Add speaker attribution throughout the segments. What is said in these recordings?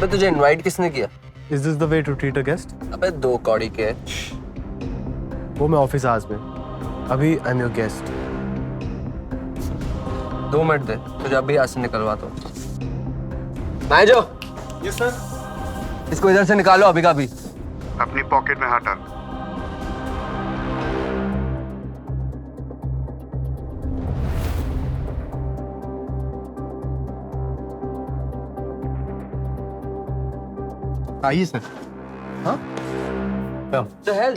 Speaker 1: अबे तुझे इनवाइट किसने किया?
Speaker 2: Is this the way to treat a guest?
Speaker 1: अबे 2 कौड़ी के।
Speaker 2: वो मैं ऑफिस आज में, अभी I am your guest.
Speaker 1: 2 minute दे, तुझे अभी यहाँ से निकलवा दो। मैं जो
Speaker 2: यस सर।
Speaker 1: इसको इधर से निकालो अभी का अभी।
Speaker 3: अपनी पॉकेट में हाथ डाल।
Speaker 2: आइए सर। हाँ
Speaker 1: The hell?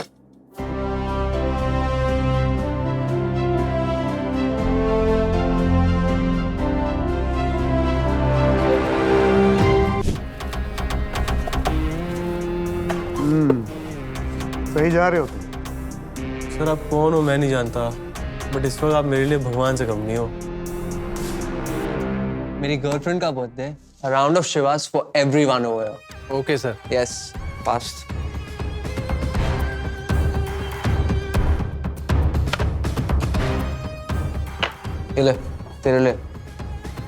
Speaker 3: सही जा रहे हो तुम।
Speaker 2: सर, आप कौन हो मैं नहीं जानता, बट इस वक्त आप मेरे लिए भगवान से कम नहीं हो।
Speaker 1: मेरी गर्लफ्रेंड का बर्थडे है। A round of Shivas for everyone over here.
Speaker 2: Okay sir.
Speaker 1: Yes, fast. ये ले, तेरे लिए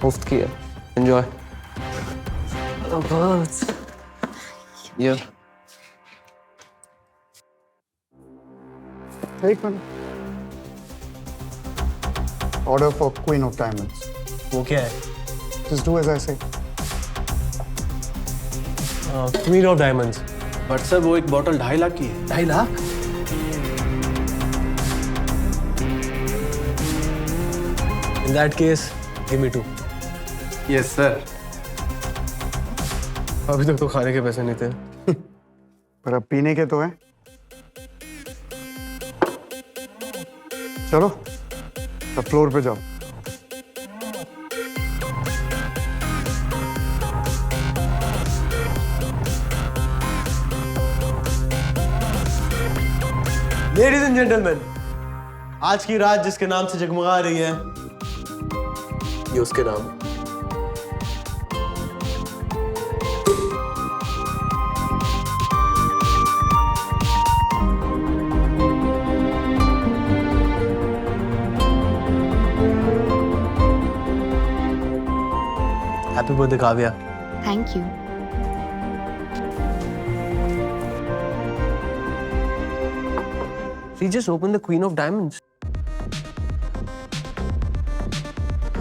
Speaker 1: मुफ्त की है। Enjoy. Oh, birds. Yeah.
Speaker 3: एक minute. Order for queen of diamonds.
Speaker 2: वो क्या है?
Speaker 3: Just do as I say.
Speaker 2: Queen of diamonds.
Speaker 4: But sir वो एक बॉटल 2.5 लाख की है।
Speaker 1: 2.5 lakh?
Speaker 2: In that case give me 2।
Speaker 4: Yes sir.
Speaker 2: अभी तक तो खाने के पैसे नहीं थे।
Speaker 3: पर अब पीने के तो है। चलो, अब फ्लोर पे जाओ।
Speaker 2: लेडीज एंड जेंटलमैन, आज की रात जिसके नाम से जगमगा रही है, ये उसके नाम है। Happy birthday Kavya.
Speaker 5: Thank you.
Speaker 1: She just opened the Queen of Diamonds.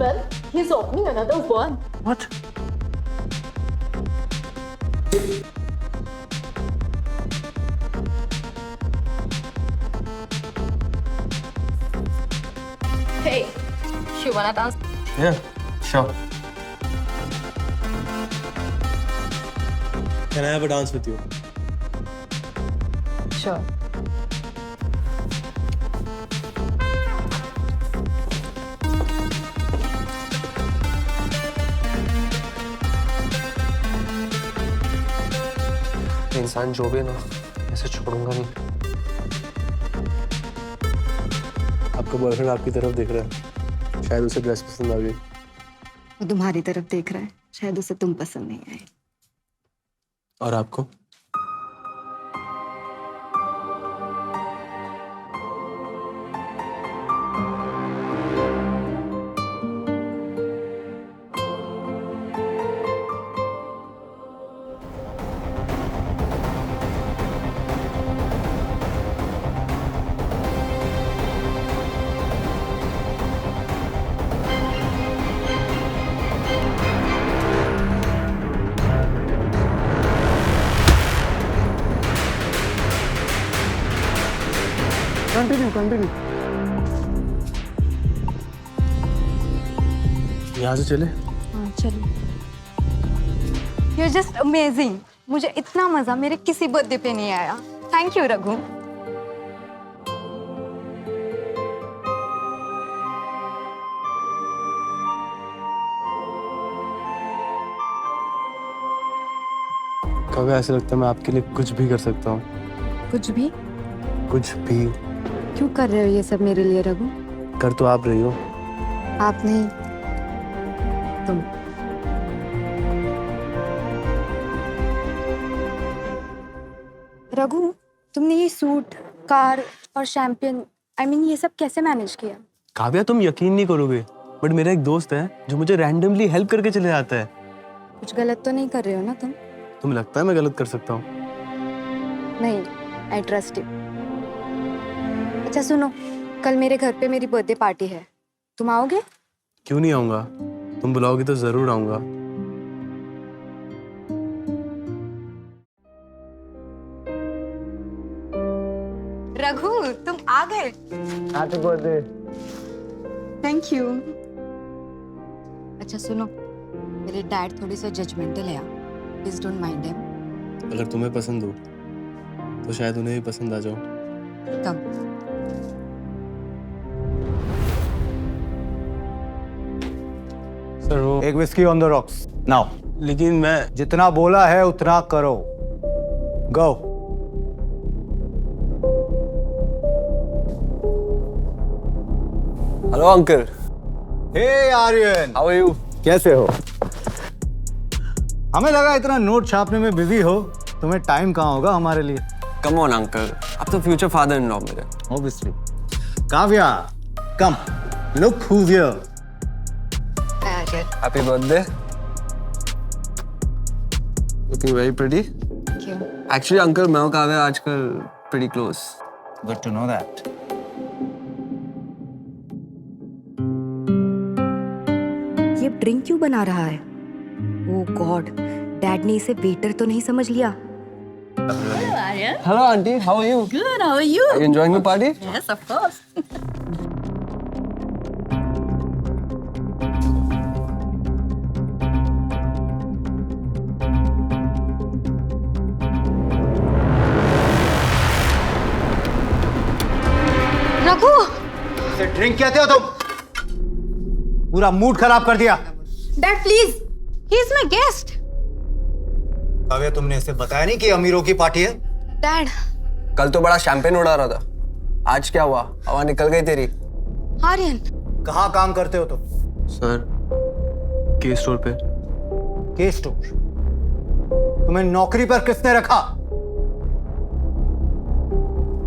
Speaker 6: Well, he's opening another one.
Speaker 1: What?
Speaker 6: Hey, you wanna dance?
Speaker 2: Yeah, sure. Can I have a dance with you?
Speaker 6: Sure.
Speaker 1: इंसान जो भी है ना, ऐसे छोड़ूंगा नहीं।
Speaker 2: आपका boyfriend आपकी तरफ देख रहा है, शायद उसे ड्रेस पसंद आ गई।
Speaker 5: वो तुम्हारी तरफ देख रहा है, शायद उसे तुम पसंद नहीं आए।
Speaker 2: और आपको?
Speaker 3: कंटिन्यू।
Speaker 2: यहाँ से चले?
Speaker 5: हाँ चलो। You're just amazing. मुझे इतना मजा मेरे किसी बर्थडे पे नहीं आया। Thank you Raghu.
Speaker 2: कभी ऐसा लगता है मैं आपके लिए कुछ भी कर सकता हूँ।
Speaker 5: कुछ भी?
Speaker 2: कुछ भी।
Speaker 5: क्यों कर रहे हो ये सब मेरे लिए रघु?
Speaker 2: कर तो आप रही हो।
Speaker 5: आप नहीं, तुम। रघु, तुमने ये सूट, कार और शैंपियन, ये सब कैसे मैनेज किया?
Speaker 2: काव्या, तुम यकीन नहीं करोगे, बट मेरा एक दोस्त है जो मुझे रैंडमली हेल्प करके चले जाता है।
Speaker 5: कुछ गलत तो नहीं कर रहे हो ना तुम?
Speaker 2: तुम्हें लगता है मैं गलत कर सकता हूँ?
Speaker 5: नहीं, आई ट्रस्ट यू। अच्छा सुनो, कल मेरे घर पे मेरी बर्थडे पार्टी है, तुम आओगे?
Speaker 2: क्यों नहीं आऊंगा? तुम बुलाओगी तो जरूर आऊंगा।
Speaker 5: रघु, तुम आ गए।
Speaker 3: Happy birthday.
Speaker 5: Thank you. अच्छा सुनो, मेरे डैड थोड़े से जजमेंटल है यार, प्लीज डोंट माइंड देम।
Speaker 2: अगर तुम्हें पसंद हो तो शायद उन्हें भी पसंद आ जाओ।
Speaker 5: कम।
Speaker 2: सर वो
Speaker 7: एक whisky on the rocks now.
Speaker 2: लेकिन मैं
Speaker 7: जितना बोला है उतना करो। Go.
Speaker 1: Hello uncle,
Speaker 7: hey Aryan,
Speaker 1: how are you?
Speaker 7: कैसे हो? हमें लगा इतना नोट छापने में बिजी हो, तुम्हें टाइम कहाँ होगा हमारे लिए।
Speaker 1: कम ऑन अंकल, आप तो फ्यूचर फादर इन लॉ मेरे।
Speaker 7: Obviously. Kavya, come, look who's here.
Speaker 1: Happy birthday. Looking very pretty. Actually uncle, मैं और काव्या आजकल pretty close.
Speaker 7: Good to know that.
Speaker 5: ये ड्रिंक क्यों बना रहा है? ओह गॉड, डैड ने इसे वेटर तो नहीं समझ लिया।
Speaker 1: Hello aunty, how are you?
Speaker 6: Good, how are you?
Speaker 1: Are you enjoying the party?
Speaker 6: Yes, of course.
Speaker 5: Raghu!
Speaker 7: इसे ड्रिंक कहते हो तुम? पूरा मूड खराब कर दिया।
Speaker 5: Dad please, he is my guest.
Speaker 7: Kavya, तुमने इसे बताया नहीं कि अमीरों की पार्टी है?
Speaker 5: डैड।
Speaker 1: कल तो बड़ा शैंपेन उड़ा रहा था, आज क्या हुआ? हवा निकल गई तेरी।
Speaker 5: आर्यन,
Speaker 7: कहाँ काम करते हो तुम?
Speaker 2: सर के स्टोर पे।
Speaker 7: के स्टोर? तुम्हें नौकरी पर किसने रखा?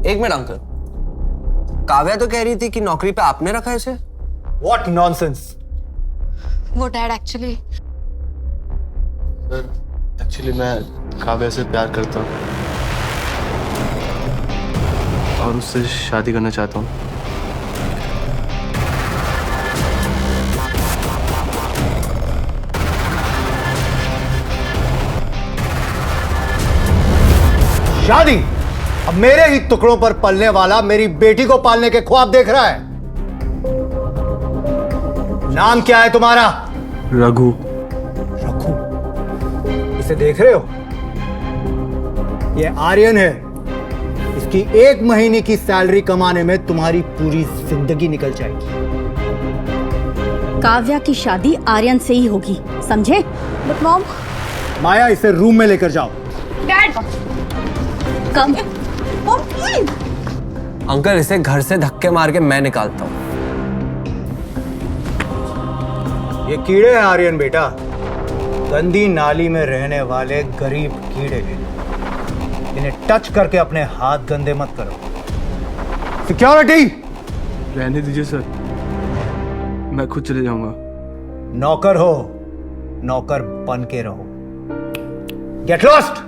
Speaker 1: एक मिनट अंकल, काव्या तो कह रही थी कि नौकरी पे आपने रखा है इसे।
Speaker 7: What nonsense!
Speaker 5: वो डैड एक्चुअली
Speaker 2: सर एक्चुअली मैं काव्या से प्यार करता हूँ और उससे शादी करना चाहता हूँ।
Speaker 7: शादी? अब मेरे ही टुकड़ों पर पलने वाला मेरी बेटी को पालने के ख्वाब देख रहा है। नाम क्या है तुम्हारा?
Speaker 2: रघु।
Speaker 7: रघु? इसे देख रहे हो? ये आर्यन है। इसकी 1 महीने की सैलरी कमाने में तुम्हारी पूरी जिंदगी निकल जाएगी।
Speaker 8: काव्या की शादी आर्यन से ही होगी, समझे?
Speaker 5: But mom.
Speaker 7: माया, इसे रूम में लेकर जाओ।
Speaker 5: Dad
Speaker 8: come.
Speaker 5: Mom please.
Speaker 1: Uncle, इसे घर से धक्के मार के मैं निकालता हूँ।
Speaker 7: ये कीड़े हैं आर्यन बेटा, गंदी नाली में रहने वाले गरीब कीड़े हैं। इन्हें टच करके अपने हाथ गंदे मत करो। सिक्योरिटी!
Speaker 2: रहने दीजिए सर, मैं खुद चले जाऊंगा।
Speaker 7: नौकर हो, नौकर बन के रहो। Get lost!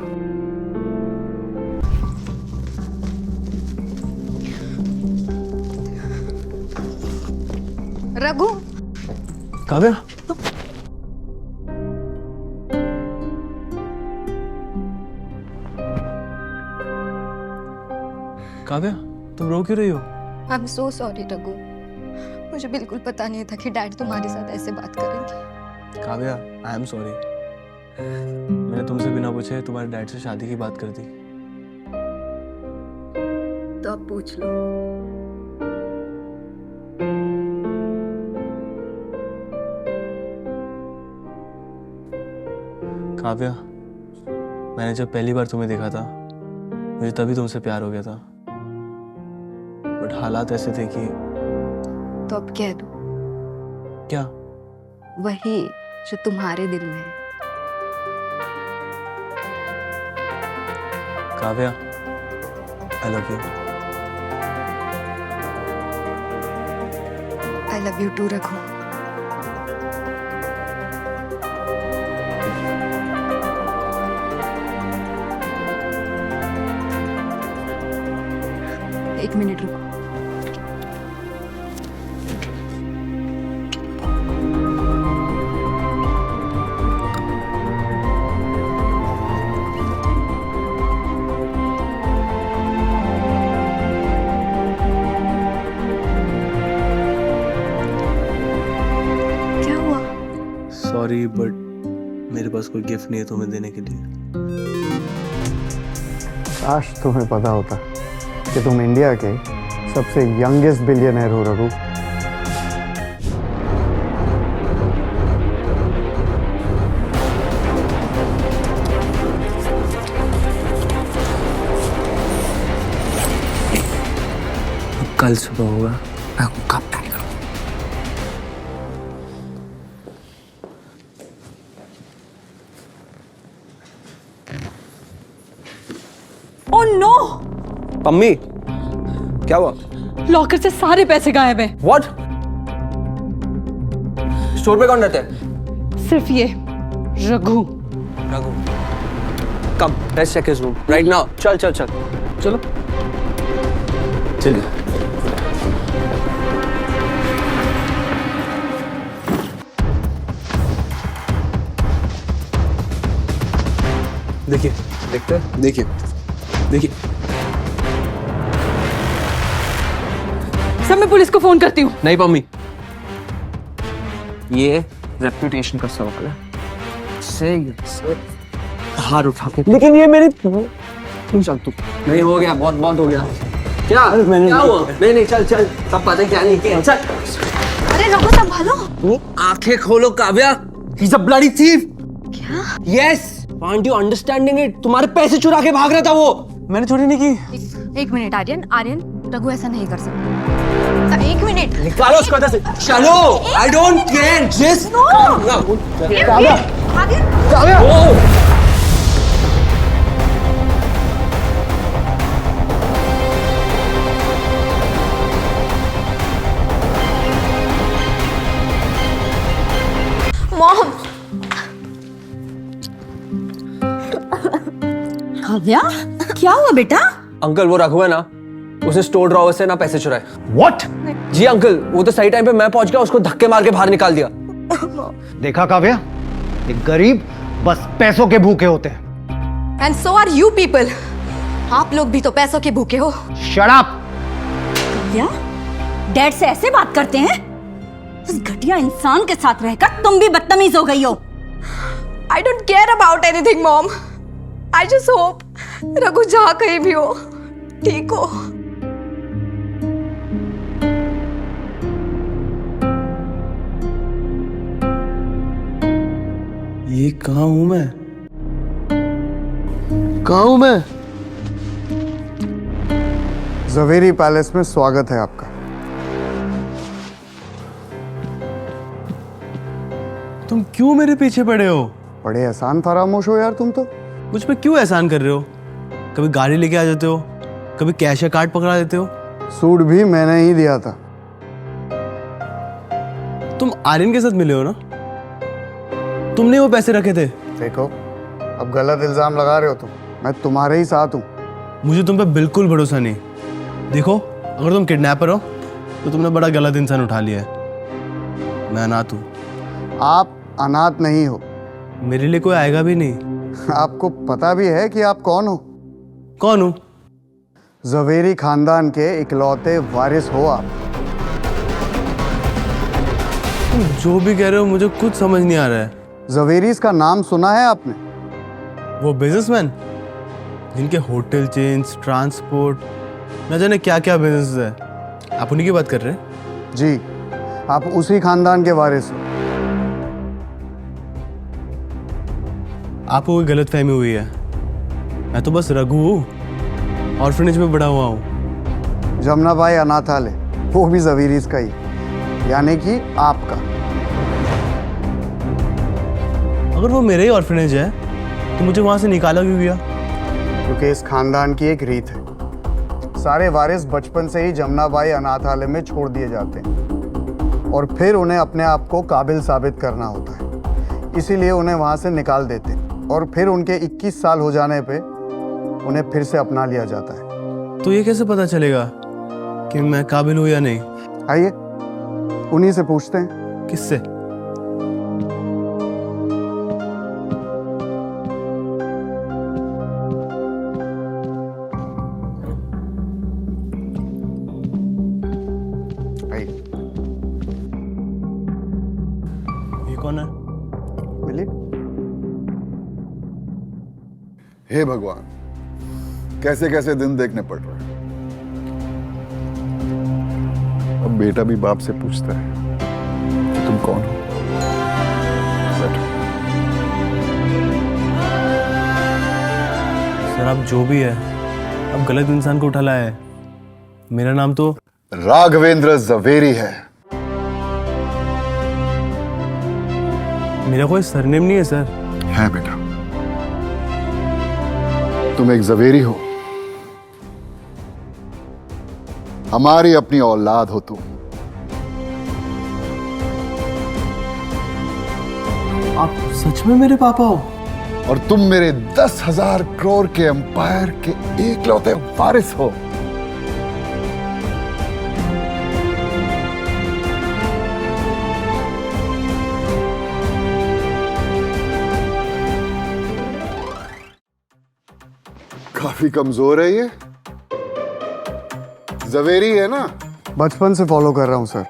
Speaker 5: रघु।
Speaker 2: काव्या, काव्या, तुम रो क्यों रही हो?
Speaker 5: I am so sorry Raghu, मुझे बिल्कुल पता नहीं था कि डैड तुम्हारे साथ ऐसे बात करेंगे।
Speaker 2: Kavya, I am sorry. मैंने तुमसे बिना पूछे तुम्हारे डैड से शादी की बात कर दी।
Speaker 5: तो अब पूछ लो।
Speaker 2: काव्या, मैंने जब पहली बार तुम्हें देखा था मुझे तभी तुमसे प्यार हो गया था, बट हालात ऐसे थे कि।
Speaker 5: तो अब कह दो
Speaker 2: क्या?
Speaker 5: वही जो तुम्हारे दिल में है।
Speaker 2: Kavya, I love you.
Speaker 5: I love you too Raghu. एक मिनट रुको। क्या हुआ?
Speaker 2: सॉरी बट मेरे पास कोई गिफ्ट नहीं है तुम्हें देने के लिए।
Speaker 3: काश तुम्हें पता होता कि तुम इंडिया के सबसे यंगेस्ट बिलियनर हो रघु।
Speaker 1: कल सुबह होगा। कब आएगा?
Speaker 6: ओह नो,
Speaker 1: पम्मी क्या हुआ?
Speaker 6: लॉकर से सारे पैसे गायब हैं।
Speaker 1: What? स्टोर पे कौन रहता है?
Speaker 6: सिर्फ ये रघु।
Speaker 1: रघु। कम, let's check his room right now. चल चल चल चलो चलिए।
Speaker 2: देखिए
Speaker 1: देखते हैं।
Speaker 2: देखिए देखिए।
Speaker 6: सब मैं पुलिस को फोन करती हूँ।
Speaker 1: नहीं पम्मी, ये रेपुटेशन का सवाल है। से हार उठा के, लेकिन ये मेरी तुम चल तू। नहीं हो गया, बहुत बहुत हो गया। क्या क्या हुआ? नहीं चल चल, सब पता है क्या नहीं किया। चल।
Speaker 5: अरे रघु संभालो।
Speaker 1: तू आंखें खोलो Kavya, he's a bloody thief। क्या? Yes, aren't you understanding it? तुम्हारे पैसे चुरा के भाग रहा था वो।
Speaker 2: मैंने चोरी नहीं की।
Speaker 5: एक मिनट आर्यन, आर्यन रघु ऐसा नहीं कर सकता। एक मिनट।
Speaker 1: निकालो उसको अंदर से। चलो, I don't care, just Kavya,
Speaker 5: Aryan
Speaker 1: Kavya.
Speaker 5: Mom.
Speaker 8: Kavya, क्या हुआ बेटा?
Speaker 1: अंकल वो रघु है ना, उसने स्टोर ड्रॉवर से ना पैसे चुराए।
Speaker 7: व्हाट?
Speaker 1: जी अंकल, वो तो सही टाइम पे मैं पहुंच गया, उसको धक्के मार के बाहर निकाल दिया।
Speaker 7: देखा काव्या, एक गरीब बस पैसों के भूखे होते हैं।
Speaker 5: And so are you people. आप लोग भी तो पैसों के भूखे हो।
Speaker 7: Shut up.
Speaker 8: काव्या, डैड से ऐसे बात करते हैं? उस घटिया इंसान के साथ रहकर तुम भी बदतमीज हो गई हो।
Speaker 5: I don't care about anything, Mom. I just hope Raghu जहाँ कहीं भी हो, ठीक हो।
Speaker 2: ये कहाँ हूँ मैं? कहाँ हूँ मैं?
Speaker 3: जवेरी पैलेस में स्वागत है आपका।
Speaker 2: तुम क्यों मेरे पीछे पड़े हो?
Speaker 3: बड़े एहसान फरामोश हो यार तुम तो।
Speaker 2: मुझ पे क्यों एहसान कर रहे हो? कभी गाड़ी लेके आ जाते हो, कभी कैश या कार्ड पकड़ा देते हो।
Speaker 3: सूट भी मैंने ही दिया था।
Speaker 2: तुम आर्यन के साथ मिले हो ना? तुमने वो पैसे रखे थे।
Speaker 3: देखो, अब गलत इल्जाम लगा रहे हो तुम। मैं तुम्हारे ही साथ हूँ।
Speaker 2: मुझे तुम पे बिल्कुल भरोसा नहीं। देखो, अगर तुम किडनैपर हो तो तुमने बड़ा गलत इंसान उठा लिया है। मैं अनाथ हूँ।
Speaker 3: आप अनाथ नहीं हो।
Speaker 2: मेरे लिए कोई आएगा भी नहीं।
Speaker 3: आपको पता भी है कि आप कौन हो?
Speaker 2: कौन हूँ?
Speaker 3: जवेरी खानदान के इकलौते वारिस हो आप।
Speaker 2: तुम जो भी कह रहे हो मुझे कुछ समझ नहीं आ रहा है।
Speaker 3: जवेरीज का नाम सुना है आपने?
Speaker 2: वो बिजनेसमैन जिनके होटल चेन्स, ट्रांसपोर्ट, न जाने क्या क्या बिजनेस है। आप उन्हीं की बात कर रहे हैं?
Speaker 3: जी, आप उसी खानदान के वारिस हो।
Speaker 2: आपको कोई गलतफहमी हुई है। मैं तो बस रघु हूँ, ऑर्फनेज में बड़ा हुआ हूँ।
Speaker 3: जमुनाबाई अनाथालय, वो भी जवेरीज का ही, यानी कि आपका।
Speaker 2: अगर वो मेरे ही ऑर्फनेज है तो मुझे वहां से निकाला क्यों गया?
Speaker 3: क्योंकि इस खानदान की एक रीत है, सारे वारिस बचपन से ही जमुनाबाई अनाथालय में छोड़ दिए जाते हैं और फिर उन्हें अपने आप को काबिल साबित करना होता है। इसीलिए उन्हें वहां से निकाल देते हैं और फिर उनके 21 साल हो जाने पे उन्हें फिर से अपना लिया जाता है।
Speaker 2: तो ये कैसे पता चलेगा कि मैं काबिल हूँ या नहीं।
Speaker 3: आइए उन्हीं से पूछते हैं।
Speaker 2: किससे?
Speaker 3: आइए
Speaker 2: ये कौन है?
Speaker 3: मिलिए।
Speaker 9: हे भगवान, कैसे कैसे दिन देखने पड़ रहे हैं। अब बेटा भी बाप से पूछता है कि तुम कौन हो। बैठो।
Speaker 2: सर आप जो भी है, अब गलत इंसान को उठा लाया है। मेरा नाम तो
Speaker 9: राघवेंद्र जवेरी है।
Speaker 2: मेरा कोई सरनेम नहीं है सर।
Speaker 9: है बेटा, तुम एक जवेरी हो। हमारी अपनी औलाद हो तुम।
Speaker 2: आप सच में मेरे पापा हो?
Speaker 9: और तुम मेरे 10,000 करोड़ के एम्पायर के एकलौते वारिस हो। काफी कमजोर है ये। जवेरी है ना?
Speaker 3: बचपन से फॉलो कर रहा हूँ सर।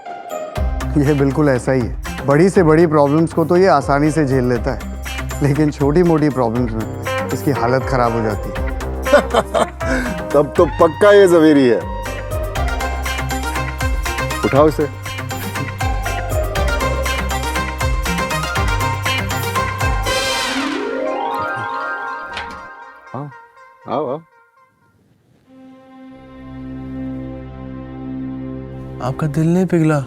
Speaker 3: ये बिल्कुल ऐसा ही है। बड़ी से बड़ी प्रॉब्लम्स को तो ये आसानी से झेल लेता है, लेकिन छोटी मोटी प्रॉब्लम्स में इसकी हालत खराब हो जाती है।
Speaker 9: तब तो पक्का ये जवेरी है। उठाओ इसे। आओ आओ आओ।
Speaker 2: आपका दिल नहीं पिघला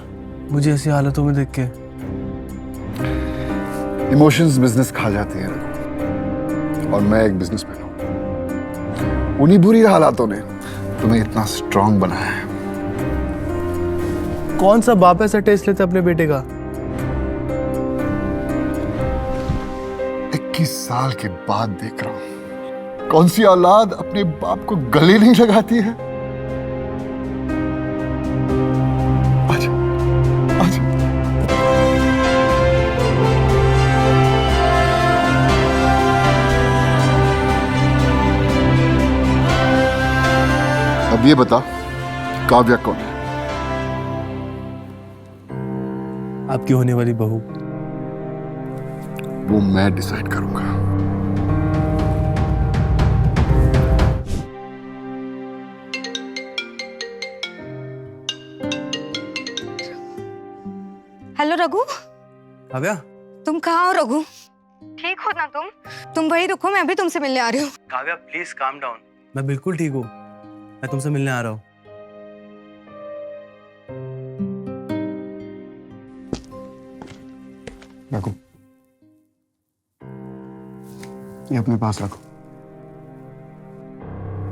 Speaker 2: मुझे ऐसी हालतों में देख के?
Speaker 9: इमोशंस बिजनेस खा जाते हैं रघु, और मैं एक बिजनेसमैन हूं। उन्हीं बुरी हालातों ने तुम्हें इतना स्ट्रांग बनाया है।
Speaker 2: कौन सा बाप ऐसा टेस्ट लेता अपने बेटे का?
Speaker 9: 21 साल के बाद देख रहा हूं, कौन सी औलाद अपने बाप को गले नहीं लगाती है। आजा, आजा। अब ये बता, काव्या कौन है?
Speaker 2: आपकी होने वाली बहू।
Speaker 9: वो मैं डिसाइड करूंगा।
Speaker 5: हेलो रघु,
Speaker 2: काव्या,
Speaker 5: तुम कहाँ हो रघु? ठीक हो ना तुम? तुम वही रुको, मैं अभी तुमसे मिलने आ रही हूँ।
Speaker 2: Kavya please calm down. मैं बिल्कुल ठीक हूँ, मैं तुमसे मिलने आ रहा हूँ।
Speaker 3: रखो, ये अपने पास रखो।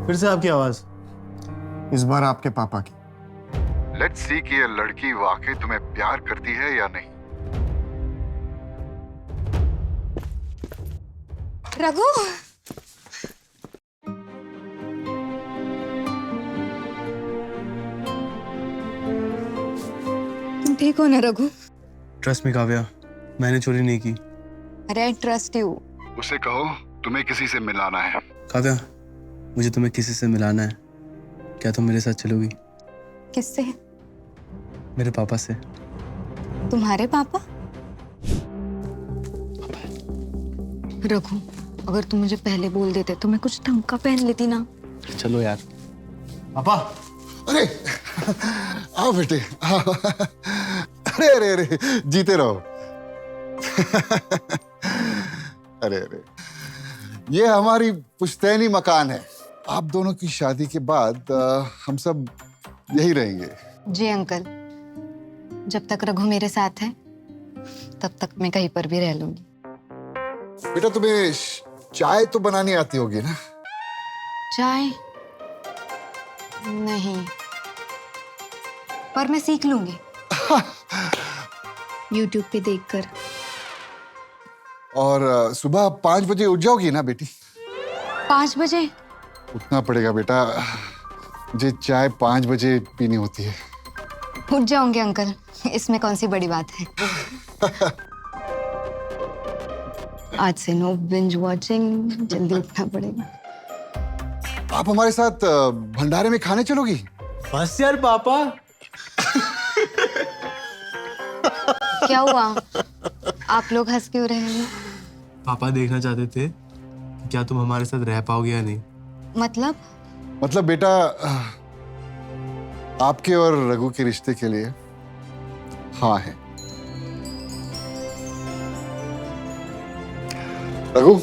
Speaker 2: फिर से आपकी आवाज?
Speaker 3: इस बार आपके पापा की।
Speaker 9: लेट्स सी कि ये लड़की वाकई तुम्हें प्यार करती है या नहीं।
Speaker 5: रघु, तुम ठीक हो ना रघु?
Speaker 2: ट्रस्ट मी काव्या, मैंने चोरी नहीं की।
Speaker 5: अरे आई ट्रस्ट यू।
Speaker 9: उसे कहो तुम्हें किसी से मिलाना है।
Speaker 2: काव्या, मुझे तुम्हें किसी से मिलाना है। क्या तुम मेरे साथ चलोगी?
Speaker 5: किससे?
Speaker 2: मेरे पापा से।
Speaker 5: तुम्हारे पापा? रघु, अगर तुम मुझे पहले बोल देते तो मैं कुछ ढंग का पहन लेती ना।
Speaker 2: चलो यार। पापा,
Speaker 9: अरे आओ बेटे, आओ। अरे अरे अरे, जीते रहो। अरे अरे, ये हमारी पुश्तैनी मकान है। आप दोनों की शादी के बाद हम सब यही रहेंगे।
Speaker 5: जी अंकल, जब तक रघु मेरे साथ है तब तक मैं कहीं पर भी रह लूंगी।
Speaker 9: बेटा तुम्हें चाय तो बनानी आती होगी ना?
Speaker 5: चाय नहीं, पर मैं सीख लूंगी YouTube पे देखकर।
Speaker 9: और सुबह 5 बजे उठ जाओगी ना बेटी?
Speaker 5: 5 बजे?
Speaker 9: उठना पड़ेगा बेटा, मुझे चाय 5 बजे पीनी होती है।
Speaker 5: उठ जाओगे अंकल, इसमें कौन सी बड़ी बात है। आज से नो बिंज वॉचिंग, जल्दी उठना पड़ेगा।
Speaker 9: आप हमारे साथ भंडारे में खाने चलोगी?
Speaker 2: बस यार पापा।
Speaker 5: क्या हुआ, आप लोग हंस क्यों रहे हैं?
Speaker 2: पापा देखना चाहते थे कि क्या तुम हमारे साथ रह पाओगे या नहीं।
Speaker 9: मतलब बेटा, आपके और रघु के रिश्ते के लिए हाँ है। रघु,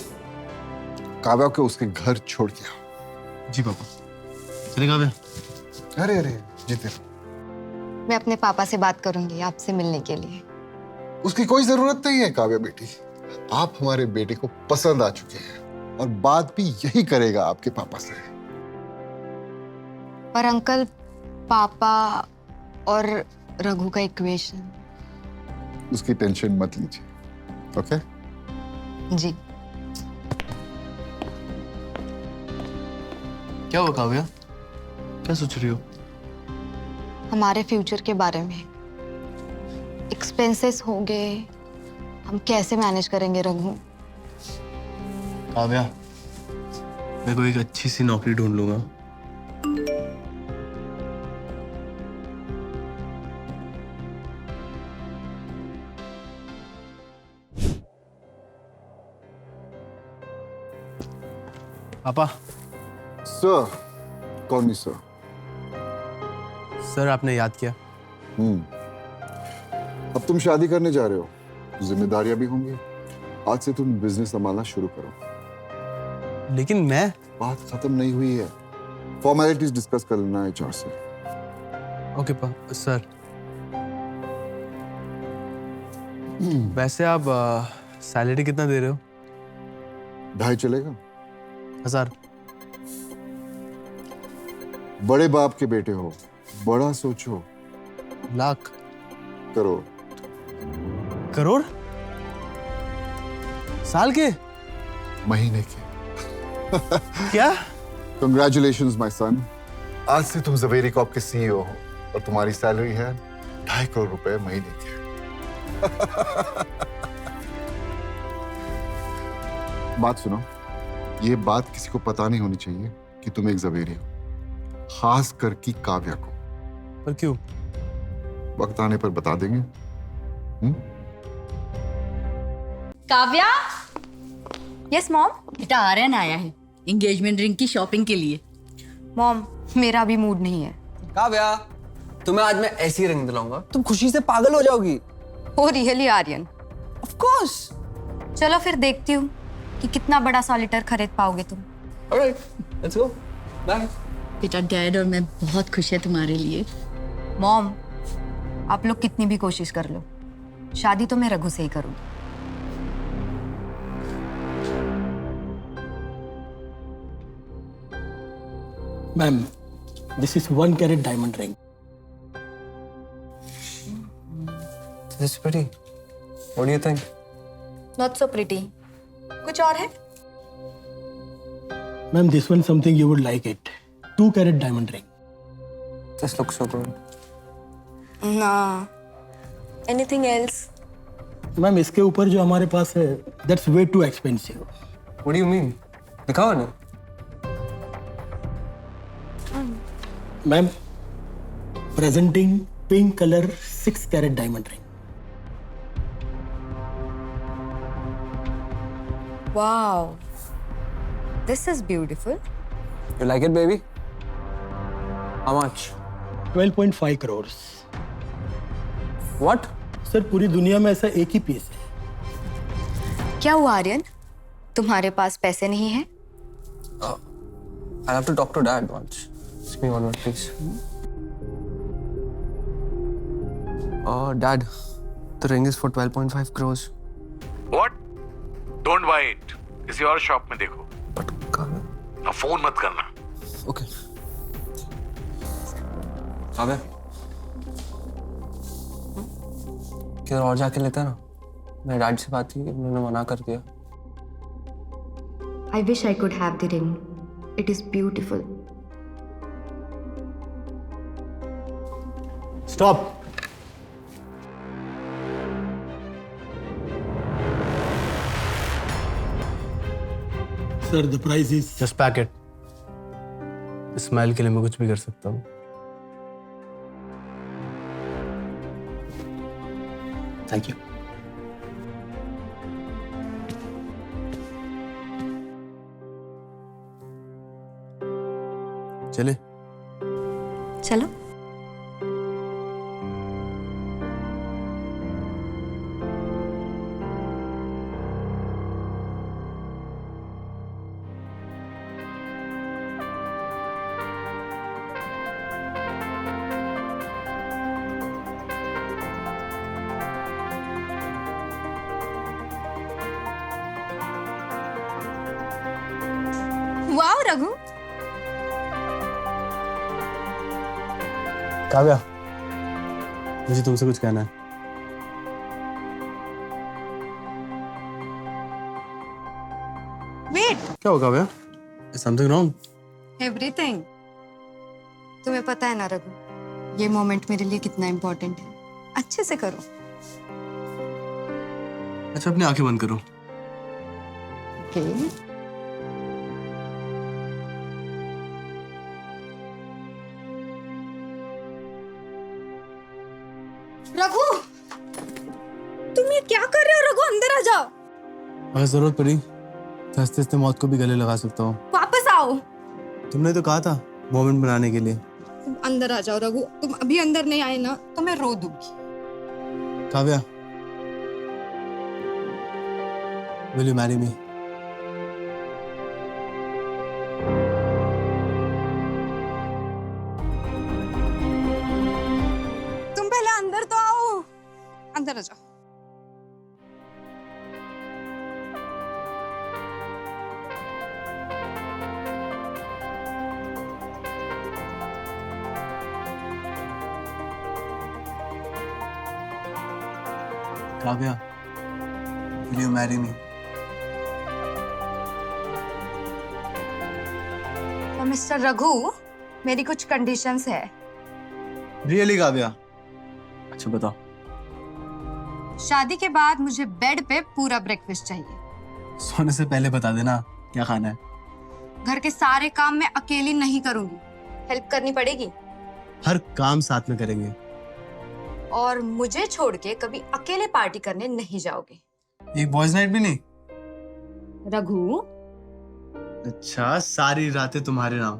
Speaker 9: काव्या को उसके घर छोड़ के आओ।
Speaker 2: जी पापा। चले काव्या।
Speaker 9: अरे अरे जीते,
Speaker 5: मैं अपने पापा से बात करूंगी आपसे मिलने के लिए।
Speaker 9: उसकी कोई जरूरत नहीं है काव्या बेटी। आप हमारे बेटे को पसंद आ चुके हैं और बात भी यही करेगा आपके पापा से।
Speaker 5: पर अंकल, पापा और रघु का इक्वेशन।
Speaker 9: उसकी टेंशन मत लीजिए, ओके?
Speaker 5: जी।
Speaker 2: क्या हुआ काव्या, क्या सोच रही हो?
Speaker 5: हमारे फ्यूचर के बारे में। एक्सपेंसेस हो गए, हम कैसे मैनेज करेंगे रघु?
Speaker 2: काव्या, मैं कोई एक अच्छी सी नौकरी ढूंढ लूंगा। पापा।
Speaker 9: सर? कौन नहीं सर?
Speaker 2: सर आपने याद किया।
Speaker 9: अब तुम शादी करने जा रहे हो, जिम्मेदारियां भी होंगी। आज से तुम बिजनेस संभालना शुरू करो।
Speaker 2: लेकिन मैं।
Speaker 9: बात खत्म नहीं हुई है, फॉर्मेलिटीज डिस्कस कर लेना HR से।
Speaker 2: Okay sir. वैसे आप सैलरी कितना दे रहे हो?
Speaker 9: 2.5 चलेगा?
Speaker 2: 1000।
Speaker 9: बड़े बाप के बेटे हो, बड़ा सोचो।
Speaker 2: लाख?
Speaker 9: करोड़?
Speaker 2: करोड़? साल के?
Speaker 9: महीने के।
Speaker 2: क्या?
Speaker 9: Congratulations my son। आज से तुम जवेरी कॉर्प के CEO हो और तुम्हारी सैलरी है 2.5 करोड़ रुपए महीने की। बात सुनो, ये बात किसी को पता नहीं होनी चाहिए कि तुम एक जवेरी हो, खास कर की काव्या को।
Speaker 2: पर क्यों?
Speaker 9: वक्त आने पर बता देंगे।
Speaker 8: काव्या।
Speaker 5: Yes mom.
Speaker 8: बेटा आर्यन आया है एंगेजमेंट रिंग की शॉपिंग के लिए।
Speaker 5: मॉम, मेरा भी मूड नहीं है।
Speaker 1: काव्या, तुम्हें आज मैं ऐसी रंग दिलाऊंगा, तुम खुशी से पागल हो जाओगी।
Speaker 5: Oh really Aryan?
Speaker 1: Of course.
Speaker 5: चलो फिर देखती हूँ कि कितना बड़ा सॉलिटर खरीद पाओगे तुम।
Speaker 1: Alright, let's go. बाय।
Speaker 8: बेटा डैड और मैं बहुत खुश है तुम्हारे लिए।
Speaker 5: मॉम, आप लोग कितनी भी कोशिश कर लो, शादी तो मैं रघु से ही करूंगी।
Speaker 10: Ma'am, this is 1 carat diamond ring.
Speaker 1: This is pretty. What do you think?
Speaker 5: Not so pretty. कुछ और है?
Speaker 10: Ma'am, this one something you would like it. 2 carat diamond ring.
Speaker 1: This looks so good.
Speaker 5: Nah. Anything else?
Speaker 10: Ma'am, इसके ऊपर जो हमारे पास है, that's way too expensive.
Speaker 1: What do you mean? दिखाओ ना।
Speaker 10: Ma'am, presenting pink color 6 carat diamond ring.
Speaker 5: Wow. This is beautiful.
Speaker 1: You like it, baby? How much?
Speaker 10: 12.5 crores.
Speaker 1: What?
Speaker 10: Sir पूरी दुनिया में ऐसा एक ही पीस है।
Speaker 5: क्या हुआ आर्यन? तुम्हारे पास पैसे नहीं हैं?
Speaker 1: I'll have to talk to Dad once. Just give me 1 minute, please. Dad, the ring is for 12.5 crores.
Speaker 11: What? Don't buy it. किसी और शॉप में देखो।
Speaker 1: But Kavya.
Speaker 11: अब फोन मत करना।
Speaker 1: Okay. Kavya. किधर और जाके लेते हैं ना? मेरे डैड से बात की, उन्होंने मना कर दिया।
Speaker 5: I wish I could have the ring. It is beautiful.
Speaker 7: Stop.
Speaker 10: Sir, the price is
Speaker 2: just pack it. Smile के लिए मैं कुछ भी कर सकता हूँ। Thank you. चले।
Speaker 5: चलो। वाह रघु,
Speaker 2: काव्या, मुझे तुमसे कुछ कहना है।
Speaker 5: वेट,
Speaker 2: क्या हो काव्या? Something wrong?
Speaker 5: एवरीथिंग। तुम्हें पता है ना रघु, ये मोमेंट मेरे लिए कितना इम्पोर्टेंट है। अच्छे से करो।
Speaker 2: अच्छा, अपनी आंखें बंद करो।
Speaker 5: Okay. रघु, तुम ये क्या कर रहे हो? रघु, अंदर आ जाओ।
Speaker 2: अगर जरूरत पड़ी तो हंसते हंसते मौत को भी गले लगा सकता हूँ।
Speaker 5: वापस आओ।
Speaker 2: तुमने तो कहा था मोमेंट बनाने के लिए।
Speaker 5: तुम अंदर आ जाओ रघु। तुम अभी अंदर नहीं आए ना तो मैं रो दूंगी।
Speaker 2: Kavya, will you marry me?
Speaker 5: तुम पहले अंदर तो आओ। अंदर आ जाओ।
Speaker 2: Kavya, will you marry me?
Speaker 5: तो मिस्टर रघु, मेरी कुछ कंडीशंस है।
Speaker 2: Really काव्या? अच्छा बताओ।
Speaker 5: शादी के बाद मुझे बेड पे पूरा ब्रेकफास्ट चाहिए।
Speaker 2: सोने से पहले बता देना क्या खाना है।
Speaker 5: घर के सारे काम मैं अकेली नहीं करूंगी, हेल्प करनी पड़ेगी।
Speaker 2: हर काम साथ में करेंगे।
Speaker 5: और मुझे छोड़ के कभी अकेले पार्टी करने नहीं जाओगे।
Speaker 2: एक बॉयज नाइट भी नहीं?
Speaker 5: रघु,
Speaker 2: अच्छा, सारी रातें तुम्हारे नाम।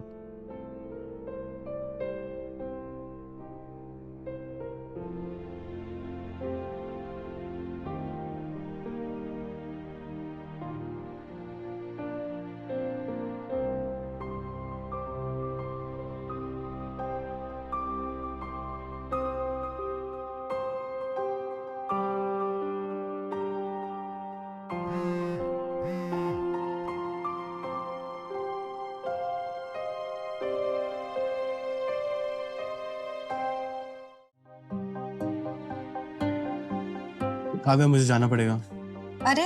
Speaker 2: काव्या, मुझे जाना पड़ेगा।
Speaker 5: अरे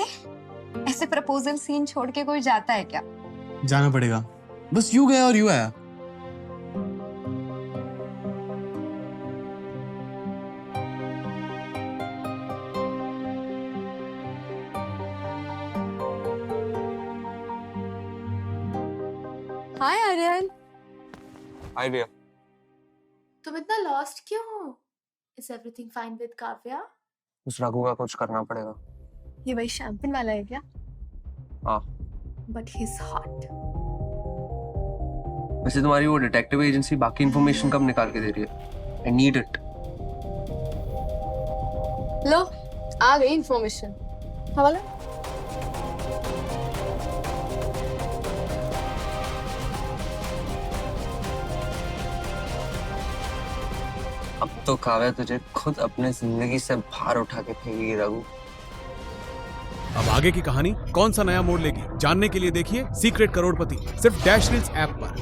Speaker 5: ऐसे प्रपोजल सीन छोड़ के कोई जाता है क्या?
Speaker 2: जाना पड़ेगा। बस यू गया और यू आया।
Speaker 6: हाय आर्यन,
Speaker 1: हाय डियर।
Speaker 6: तुम इतना लॉस्ट क्यों हो? Is everything fine with Kavya?
Speaker 1: उस रघु का कुछ करना पड़ेगा।
Speaker 6: ये वही शैम्पेन वाला है क्या?
Speaker 1: हाँ।
Speaker 6: But he is hot.
Speaker 1: वैसे तुम्हारी वो डिटेक्टिव एजेंसी बाकी इंफॉर्मेशन कब निकाल के दे रही है? I need it.
Speaker 6: लो, आ गई इंफॉर्मेशन। हवाला।
Speaker 1: अब तो काव्या तुझे खुद अपने जिंदगी से बाहर उठा के फेंकेगी रघु।
Speaker 12: अब आगे की कहानी कौन सा नया मोड़ लेगी, जानने के लिए देखिए सीक्रेट करोड़पति सिर्फ डैश रील्स ऐप पर।